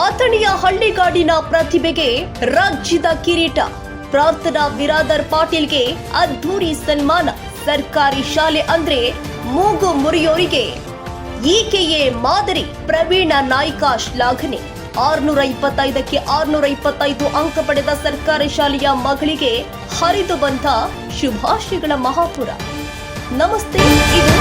ಅಥಣಿಯ ಹಳ್ಳಿಗಾಡಿನ ಪ್ರತಿಭೆಗೆ ರಾಜ್ಯದ ಕಿರೀಟ. ಪ್ರಾರ್ಥನಾ ಬಿರಾದರ್ ಪಾಟೀಲ್ಗೆ ಅದ್ಧೂರಿ ಸನ್ಮಾನ. ಸರ್ಕಾರಿ ಶಾಲೆ ಅಂದ್ರೆ ಮೂಗು ಮುರಿಯೋರಿಗೆ ಈಕೆಯೇ ಮಾದರಿ. ಪ್ರವೀಣ ನಾಯ್ಕ ಶ್ಲಾಘನೆ. 625ಕ್ಕೆ 625 ಅಂಕ ಪಡೆದ ಸರ್ಕಾರಿ ಶಾಲೆಯ ಮಗಳಿಗೆ ಹರಿದು ಬಂದ ಶುಭಾಶಯಗಳ ಮಹಾಪುರ. ನಮಸ್ತೆ, ಇದು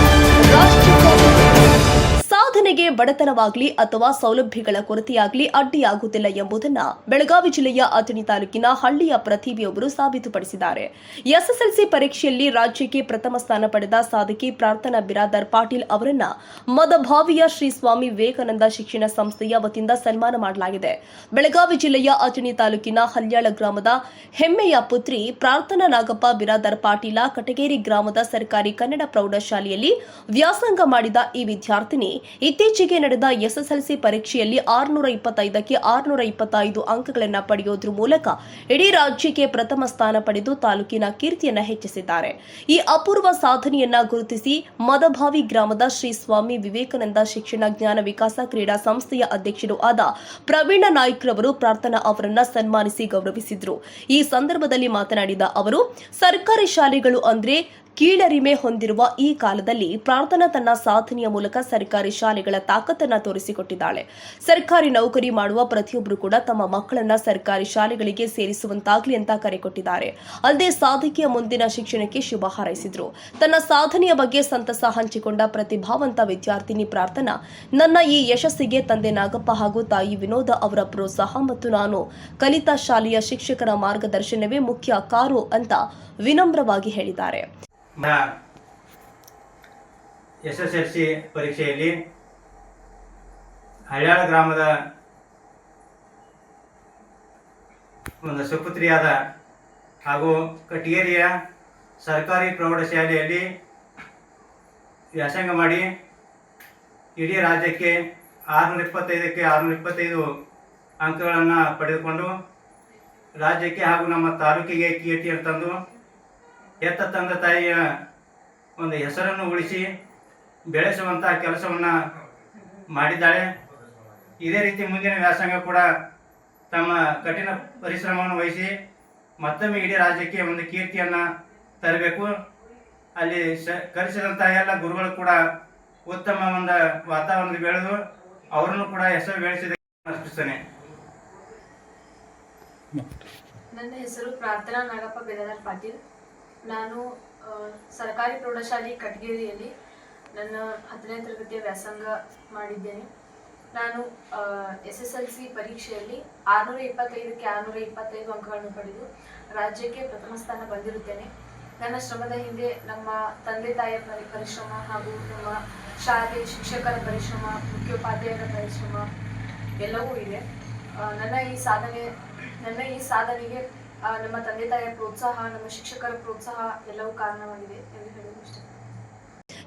ಸಾಧನೆಗೆ ಬಡತನವಾಗಲಿ ಅಥವಾ ಸೌಲಭ್ಯಗಳ ಕೊರತೆಯಾಗಲಿ ಅಡ್ಡಿಯಾಗುತ್ತಿಲ್ಲ ಎಂಬುದನ್ನು ಬೆಳಗಾವಿ ಜಿಲ್ಲೆಯ ಅಥಣಿ ತಾಲೂಕಿನ ಹಳ್ಳಿಯ ಪ್ರತಿಭೆಯೊಬ್ಬರು ಸಾಬೀತುಪಡಿಸಿದ್ದಾರೆ. ಎಸ್ಎಸ್ಎಲ್ಸಿ ಪರೀಕ್ಷೆಯಲ್ಲಿ ರಾಜ್ಯಕ್ಕೆ ಪ್ರಥಮ ಸ್ಥಾನ ಪಡೆದ ಸಾಧಕಿ ಪ್ರಾರ್ಥನಾ ಬಿರಾದರ್ ಪಾಟೀಲ್ ಅವರನ್ನ ಮದಭಾವಿಯ ಶ್ರೀ ಸ್ವಾಮಿ ವಿವೇಕಾನಂದ ಶಿಕ್ಷಣ ಸಂಸ್ಥೆಯ ವತಿಯಿಂದ ಸನ್ಮಾನ ಮಾಡಲಾಗಿದೆ. ಬೆಳಗಾವಿ ಜಿಲ್ಲೆಯ ಅಥಣಿ ತಾಲೂಕಿನ ಹಲ್ಯಾಳ ಗ್ರಾಮದ ಹೆಮ್ಮೆಯ ಪುತ್ರಿ ಪ್ರಾರ್ಥನಾ ನಾಗಪ್ಪ ಬಿರಾದರ್ ಪಾಟೀಲ ಕಟಗೇರಿ ಗ್ರಾಮದ ಸರ್ಕಾರಿ ಕನ್ನಡ ಪ್ರೌಢಶಾಲೆಯಲ್ಲಿ ವ್ಯಾಸಂಗ ಮಾಡಿದ ಈ ವಿದ್ಯಾರ್ಥಿನಿ ಇತ್ತೀಚೆಗೆ ನಡೆದ ಎಸ್ಎಸ್ಎಲ್ಸಿ ಪರೀಕ್ಷೆಯಲ್ಲಿ 625ಕ್ಕೆ 625 ಅಂಕಗಳನ್ನು ಪಡೆಯುವುದರ ಮೂಲಕ ಇಡೀ ರಾಜ್ಯಕ್ಕೆ ಪ್ರಥಮ ಸ್ಥಾನ ಪಡೆದು ತಾಲೂಕಿನ ಕೀರ್ತಿಯನ್ನು ಹೆಚ್ಚಿಸಿದ್ದಾರೆ. ಈ ಅಪೂರ್ವ ಸಾಧನೆಯನ್ನ ಗುರುತಿಸಿ ಮದಭಾವಿ ಗ್ರಾಮದ ಶ್ರೀ ಸ್ವಾಮಿ ವಿವೇಕಾನಂದ ಶಿಕ್ಷಣ ಜ್ಞಾನ ವಿಕಾಸ ಕ್ರೀಡಾ ಸಂಸ್ಥೆಯ ಅಧ್ಯಕ್ಷರು ಆದ ಪ್ರವೀಣ ನಾಯ್ಕ ರವರು ಪ್ರಾರ್ಥನಾ ಅವರನ್ನ ಸನ್ಮಾನಿಸಿ ಗೌರವಿಸಿದರು. ಈ ಸಂದರ್ಭದಲ್ಲಿ ಮಾತನಾಡಿದ ಅವರು, ಸರ್ಕಾರಿ ಶಾಲೆಗಳು ಅಂದ್ರೆ ಕೀಳರಿಮೆ ಹೊಂದಿರುವ ಈ ಕಾಲದಲ್ಲಿ ಪ್ರಾರ್ಥನಾ ತನ್ನ ಸಾಧನೆಯ ಮೂಲಕ ಸರ್ಕಾರಿ ಶಾಲೆಗಳ ತಾಕತ್ತನ್ನು ತೋರಿಸಿಕೊಟ್ಟಿದ್ದಾಳೆ. ಸರ್ಕಾರಿ ನೌಕರಿ ಮಾಡುವ ಪ್ರತಿಯೊಬ್ಬರು ಕೂಡ ತಮ್ಮ ಮಕ್ಕಳನ್ನ ಸರ್ಕಾರಿ ಶಾಲೆಗಳಿಗೆ ಸೇರಿಸುವಂತಾಗಲಿ ಅಂತ ಕರೆ ಕೊಟ್ಟಿದ್ದಾರೆ. ಅಲ್ಲದೆ ಸಾಧಕಿಯ ಮುಂದಿನ ಶಿಕ್ಷಣಕ್ಕೆ ಶುಭ ಹಾರೈಸಿದ್ರು. ತನ್ನ ಸಾಧನೆಯ ಬಗ್ಗೆ ಸಂತಸ ಹಂಚಿಕೊಂಡ ಪ್ರತಿಭಾವಂತ ವಿದ್ಯಾರ್ಥಿನಿ ಪ್ರಾರ್ಥನಾ, ನನ್ನ ಈ ಯಶಸ್ಸಿಗೆ ತಂದೆ ನಾಗಪ್ಪ ಹಾಗೂ ತಾಯಿ ವಿನೋದ ಅವರ ಪ್ರೋತ್ಸಾಹ ಮತ್ತು ನಾನು ಕಲಿತ ಶಾಲೆಯ ಶಿಕ್ಷಕರ ಮಾರ್ಗದರ್ಶನವೇ ಮುಖ್ಯ ಕಾರು ಅಂತ ವಿನಮ್ರವಾಗಿ ಹೇಳಿದ್ದಾರೆ. ಎಸ್ಎಸ್ಎಲ್ಸಿ ಪರೀಕ್ಷೆಯಲ್ಲಿ ಹಳ್ಯಾಳ ಗ್ರಾಮದ ಒಂದು ಸುಪುತ್ರಿಯಾದ ಹಾಗೂ ಕಟಗೇರಿಯ ಸರ್ಕಾರಿ ಪ್ರೌಢಶಾಲೆಯಲ್ಲಿ ವ್ಯಾಸಂಗ ಮಾಡಿ ಇಡೀ ರಾಜ್ಯಕ್ಕೆ 625ಕ್ಕೆ 625 ಅಂಕಗಳನ್ನು ಪಡೆದುಕೊಂಡು ರಾಜ್ಯಕ್ಕೆ ಹಾಗೂ ನಮ್ಮ ತಾಲೂಕಿಗೆ ಕೀರ್ತಿಯನ್ನು ತಂದು ಹೆತ್ತ ತಂದೆ ತಾಯಿಯ ಒಂದು ಹೆಸರನ್ನು ಉಳಿಸಿ ಬೆಳೆಸುವಂಥ ಕೆಲಸವನ್ನು ಮಾಡಿದ್ದಾಳೆ. ಇದೇ ರೀತಿ ಮುಂದಿನ ವ್ಯಾಸಂಗ ಕೂಡ ತಮ್ಮ ಕಠಿಣ ಪರಿಶ್ರಮವನ್ನು ವಹಿಸಿ ಮತ್ತೊಮ್ಮೆ ಇಡೀ ರಾಜ್ಯಕ್ಕೆ ಒಂದು ಕೀರ್ತಿಯನ್ನು ತರಬೇಕು. ಅಲ್ಲಿ ಕಲಿಸಿದಂಥ ಎಲ್ಲ ಗುರುಗಳು ಕೂಡ ಉತ್ತಮ ಒಂದು ವಾತಾವರಣದಲ್ಲಿ ಬೆಳೆದು ಅವರನ್ನು ಕೂಡ ಹೆಸರು ಬೆಳೆಸಿದ್ದಕ್ಕೆ ಅರ್ಪಿಸ್ತೇನೆ. ನನ್ನ ಹೆಸರು ಪ್ರಾರ್ಥನಾ ನಾಗಪ್ಪ ಬಿರಾದರ್ ಪಾಟೀಲ್. ನಾನು ಸರ್ಕಾರಿ ಪ್ರೌಢಶಾಲೆ ಕಟಗೇರಿಯಲ್ಲಿ ನನ್ನ 10ನೇ ತರಗತಿಯ ವ್ಯಾಸಂಗ ಮಾಡಿದ್ದೇನೆ. ನಾನು ಎಸ್ಎಸ್ಎಲ್ಸಿ ಪರೀಕ್ಷೆಯಲ್ಲಿ 625ಕ್ಕೆ 625 ಅಂಕಗಳನ್ನು ಪಡೆದು ರಾಜ್ಯಕ್ಕೆ ಪ್ರಥಮ ಸ್ಥಾನ ಬಂದಿರುತ್ತೇನೆ. ನನ್ನ ಶ್ರಮದ ಹಿಂದೆ ನಮ್ಮ ತಂದೆ ತಾಯಿಯ ಪರಿಶ್ರಮ ಹಾಗೂ ನಮ್ಮ ಶಾಲೆ ಶಿಕ್ಷಕರ ಪರಿಶ್ರಮ, ಮುಖ್ಯೋಪಾಧ್ಯಾಯರ ಪರಿಶ್ರಮ ಎಲ್ಲವೂ ಇದೆ. ನನ್ನ ಈ ಸಾಧನೆಗೆ ನಮ್ಮ ತಂದೆ ತಾಯಿಯ ಪ್ರೋತ್ಸಾಹ, ನಮ್ಮ ಶಿಕ್ಷಕರ ಪ್ರೋತ್ಸಾಹ ಎಲ್ಲವೂ ಕಾರಣವಾಗಿದೆ ಎಂದು ಹೇಳಲು ಇಷ್ಟಪಡ್ತೀನಿ.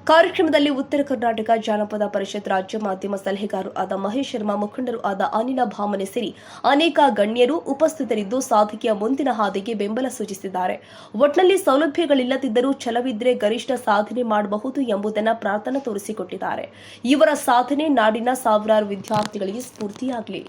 ಕಾರ್ಯಕ್ರಮದಲ್ಲಿ ಉತ್ತರ ಕರ್ನಾಟಕ ಜಾನಪದ ಪರಿಷತ್ ರಾಜ್ಯ ಮಾಧ್ಯಮ ಸಲಹೆಗಾರರು ಆದ ಮಹೇಶ್ ಶರ್ಮಾ, ಮುಖಂಡರು ಆದ ಅನಿಲ ಭಾಮನೆ ಸೇರಿ ಅನೇಕ ಗಣ್ಯರು ಉಪಸ್ಥಿತರಿದ್ದು ಸಾಧಕಿಯ ಮುಂದಿನ ಹಾದಿಗೆ ಬೆಂಬಲ ಸೂಚಿಸಿದ್ದಾರೆ. ಒಟ್ನಲ್ಲಿ ಸೌಲಭ್ಯಗಳಿಲ್ಲದಿದ್ದರೂ ಛಲವಿದ್ರೆ ಗರಿಷ್ಠ ಸಾಧನೆ ಮಾಡಬಹುದು ಎಂಬುದನ್ನು ಪ್ರಾರ್ಥನಾ ತೋರಿಸಿಕೊಟ್ಟಿದ್ದಾರೆ. ಇವರ ಸಾಧನೆ ನಾಡಿನ ಸಾವಿರಾರು ವಿದ್ಯಾರ್ಥಿಗಳಿಗೆ ಸ್ಫೂರ್ತಿಯಾಗಲಿ.